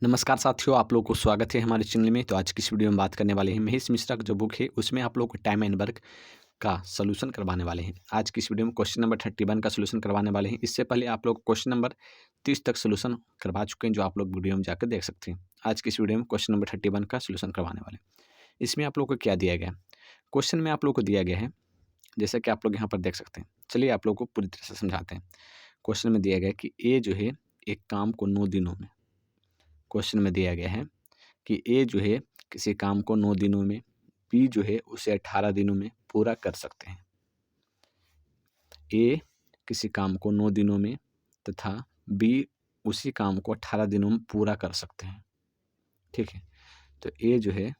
नमस्कार साथियों, आप लोगों को स्वागत है हमारे चैनल में। तो आज की इस वीडियो में बात करने वाले हैं महेश मिश्रा का जो बुक है उसमें आप लोगों को टाइम एंड वर्क का सॉल्यूशन करवाने वाले हैं। आज की इस वीडियो में क्वेश्चन नंबर 31 का सॉल्यूशन करवाने वाले हैं। इससे पहले आप लोग क्वेश्चन नंबर 30 तक सॉल्यूशन करवा चुके हैं, जो आप लोग वीडियो में जाकर देख सकते हैं। आज की इस वीडियो में क्वेश्चन नंबर 31 का सॉल्यूशन करवाने वाले हैं। इसमें आप लोग को क्या दिया गया है? क्वेश्चन में आप लोग को दिया गया है, जैसा कि आप लोग यहाँ पर देख सकते हैं। चलिए आप लोग को पूरी तरह से समझाते हैं। क्वेश्चन में दिया गया है कि ए जो है एक काम को 9 दिनों में, क्वेश्चन में दिया गया है कि ए जो है किसी काम को 9 दिनों में, बी जो है उसे 18 दिनों में पूरा कर सकते हैं। ए किसी काम को 9 दिनों में तथा बी उसी काम को 18 दिनों में पूरा कर सकते हैं। ठीक है, तो ए जो है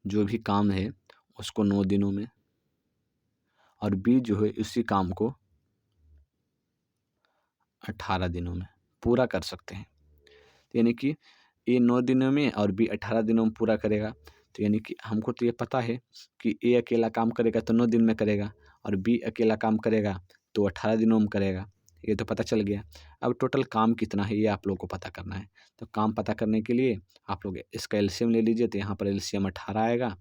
जो भी काम है उसको 9 दिनों में और बी जो है उसी काम को 18 दिनों में पूरा कर सकते हैं। यानी कि ए 9 दिनों में और बी 18 दिनों में पूरा करेगा। तो यानी कि हमको तो ये पता है कि ए अकेला काम करेगा तो 9 दिन में करेगा और बी अकेला काम करेगा तो 18 दिनों में करेगा। ये तो पता चल गया। अब टोटल काम कितना है ये आप लोगों को पता करना है। तो काम पता करने के लिए आप लोग इसका एलसीएम ले लीजिए। तो यहाँ पर एलसीएम 18 आएगा,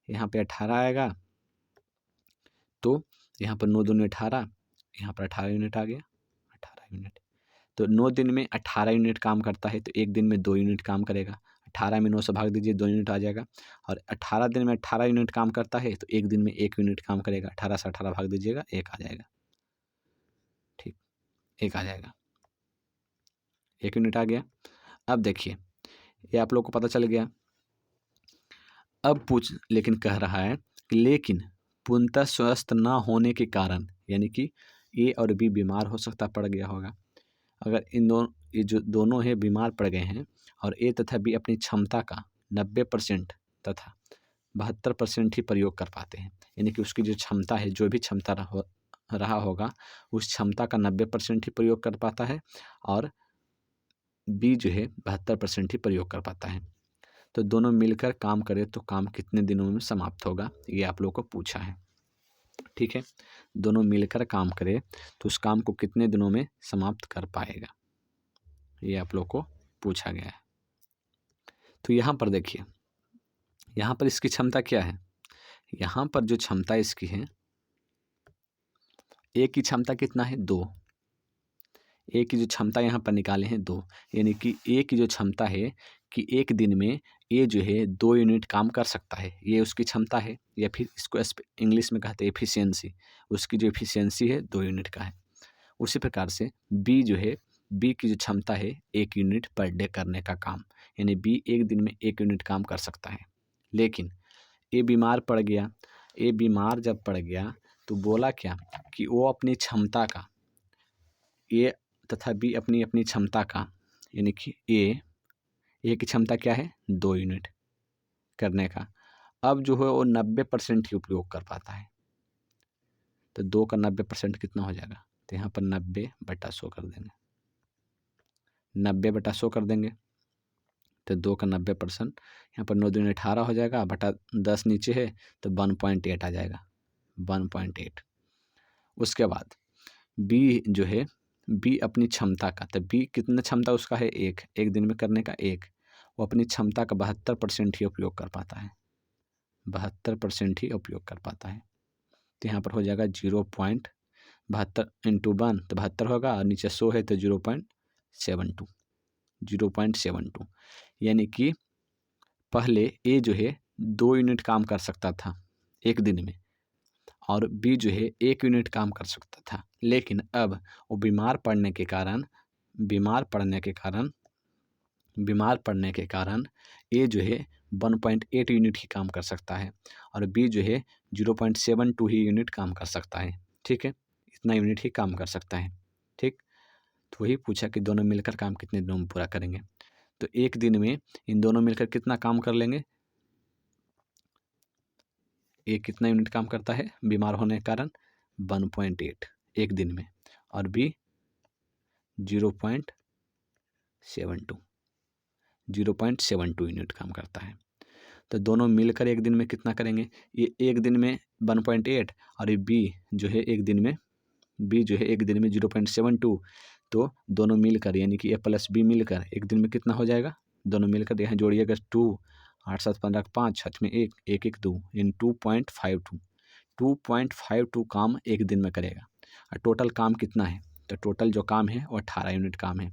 यहाँ पे 18 आएगा। तो यहाँ पर 9 दूनी 18, यहाँ पर 18 यूनिट आ गया, 18 यूनिट। तो 9 दिन में 18 यूनिट काम करता है तो एक दिन में 2 यूनिट काम करेगा। 18 में 9 से भाग दीजिए, 2 यूनिट आ जाएगा। और 18 दिन में 18 यूनिट काम करता है तो एक दिन में 1 यूनिट काम करेगा। 18 से 18 भाग दीजिएगा, 1 आ जाएगा। ठीक, 1 आ जाएगा, 1 यूनिट आ गया। अब देखिए, ये आप लोग को पता चल गया। अब लेकिन कह रहा है कि लेकिन पूर्णतः स्वस्थ ना होने के कारण, यानी कि ए और बी बीमार हो सकता पड़ गया होगा। अगर इन दोनों, ये जो दोनों हैं बीमार पड़ गए हैं और ए तथा बी अपनी क्षमता का 90% तथा 72% ही प्रयोग कर पाते हैं, यानी कि उसकी जो क्षमता है, जो भी क्षमता रहा होगा उस क्षमता का 90% ही प्रयोग कर पाता है और बी जो है 72% ही प्रयोग कर पाता है। तो दोनों मिलकर काम करें तो काम कितने दिनों में समाप्त होगा, ये आप लोग को पूछा है। ठीक है, दोनों मिलकर काम करें तो उस काम को कितने दिनों में समाप्त कर पाएगा, ये आप लोग को पूछा गया है। तो यहाँ पर देखिए, यहाँ पर इसकी क्षमता क्या है। यहाँ पर जो क्षमता इसकी है, ए की क्षमता कितना है, 2। ए की जो क्षमता यहाँ पर निकाले हैं 2, यानी कि ए की जो क्षमता है कि एक दिन में ए जो है 2 यूनिट काम कर सकता है, ये उसकी क्षमता है। या फिर इसको इंग्लिश में कहते हैं एफिशिएंसी। उसकी जो एफिशिएंसी है 2 यूनिट का है। उसी प्रकार से बी जो है, बी की जो क्षमता है 1 यूनिट पर डे करने का काम, यानी बी एक दिन में 1 यूनिट काम कर सकता है। लेकिन ए बीमार पड़ गया। ए बीमार जब पड़ गया तो बोला क्या कि वो अपनी क्षमता का, ए तथा बी अपनी अपनी क्षमता का, यानी कि ए की क्षमता क्या है, 2 यूनिट करने का। अब जो है वो 90% ही उपयोग कर पाता है। तो 2 का 90% कितना हो जाएगा, तो यहाँ पर 90/100 कर देंगे, 90/100 कर देंगे। तो 2 का 90%, यहाँ पर 9 दूनी 18 हो जाएगा, बटा 10 नीचे है तो 1.8 आ जाएगा, 1.8। उसके बाद बी जो है, बी अपनी क्षमता का, तो बी कितना क्षमता उसका है, एक दिन में करने का 1, वो अपनी क्षमता का 72% ही उपयोग कर पाता है, 72% ही उपयोग कर पाता है। तो यहाँ पर हो जाएगा 0.72 इंटू 1 तो 72 होगा, और नीचे 100 है तो 0.72, 0.72। यानी कि पहले ए जो है 2 यूनिट काम कर सकता था एक दिन में और बी जो है 1 यूनिट काम कर सकता था। लेकिन अब वो बीमार पड़ने के कारण, ए जो है 1.8 यूनिट ही काम कर सकता है और बी जो है 0.72 ही यूनिट काम कर सकता है। ठीक है, इतना यूनिट ही काम कर सकता है। ठीक, तो वही पूछा कि दोनों मिलकर काम कितने दिनों में पूरा करेंगे। तो एक दिन में इन दोनों मिलकर कितना काम कर लेंगे, ए कितना यूनिट काम करता है बीमार होने के कारण, 1.8 एक दिन में, और बी 0.72 यूनिट काम करता है। तो दोनों मिलकर एक दिन में कितना करेंगे, ये एक दिन में 1.8 और ये बी जो है एक दिन में 0.72, तो दोनों मिलकर यानी कि A+B मिलकर एक दिन में कितना हो जाएगा, दोनों मिलकर यहाँ जोड़िएगा 2, 8 7 15 5, 6 में 1, 1 1 2 यानी 2.52 2.52 काम एक दिन में करेगा। और टोटल काम कितना है, तो टोटल जो काम है वो 18 यूनिट काम है।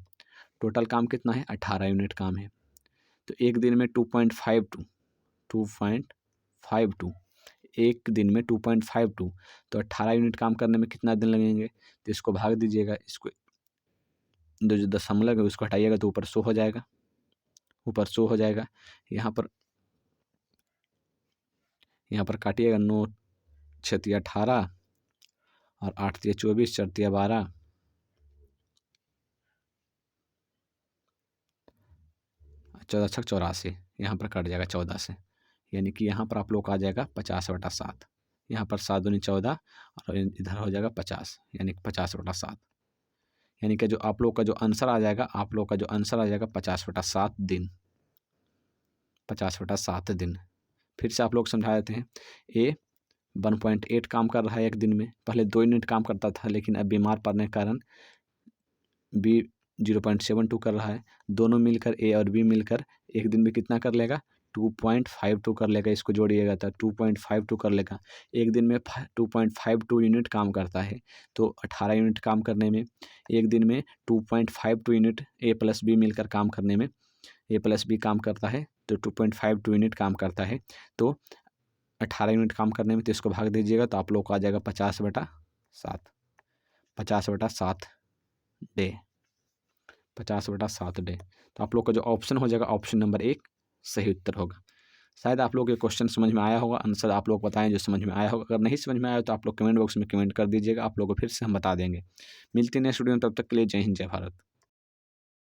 टोटल काम कितना है, 18 यूनिट काम है। तो एक दिन में 2.52 एक दिन में 2.52, तो 18 यूनिट काम करने में कितना दिन लगेंगे, तो इसको भाग दीजिएगा, इसको जो दशमलव है उसको हटाइएगा तो ऊपर 100 हो जाएगा, ऊपर 100 हो जाएगा। यहाँ पर काटिएगा, 9 6 18 और 8 24 4 12, 14 6 84, यहाँ पर कट जाएगा 14 से, यानी कि यहाँ पर आप लोग का आ जाएगा 50/7। यहाँ पर 7 दूनी 14 और इधर हो जाएगा 50, यानी 50/7, यानी कि जो आप लोग का जो आंसर आ जाएगा, आप लोग का जो आंसर आ जाएगा 50/7 दिन, 50/7 दिन। फिर से आप लोग समझा देते हैं। ए 1.8 काम कर रहा है एक दिन में, पहले 2 यूनिट काम करता था, लेकिन अब बीमार पड़ने के कारण बी 0.72 कर रहा है। दोनों मिलकर ए और बी मिलकर एक दिन में कितना कर लेगा, 2.52 कर लेगा। इसको जोड़िएगा तो 2.52 कर लेगा। एक दिन में 2.52 यूनिट काम करता है, तो 18 यूनिट काम करने में एक दिन में 2.52 यूनिट A+B मिलकर काम करने में, A+B काम करता है तो 2.52 यूनिट काम करता है, तो 18 यूनिट काम करने में, तो इसको भाग दीजिएगा तो आप लोग को आ जाएगा 50/7, 50/7 डे, 50/7 डे। तो आप लोग का जो ऑप्शन हो जाएगा, ऑप्शन नंबर 1 सही उत्तर होगा। शायद आप लोग के क्वेश्चन समझ में आया होगा, आंसर आप लोग बताएं जो समझ में आया होगा। अगर नहीं समझ में आया तो आप लोग कमेंट बॉक्स में कमेंट कर दीजिएगा, आप लोगों को फिर से हम बता देंगे। मिलते हैं नेक्स्ट वीडियो में, तब तक के लिए जय हिंद जय भारत।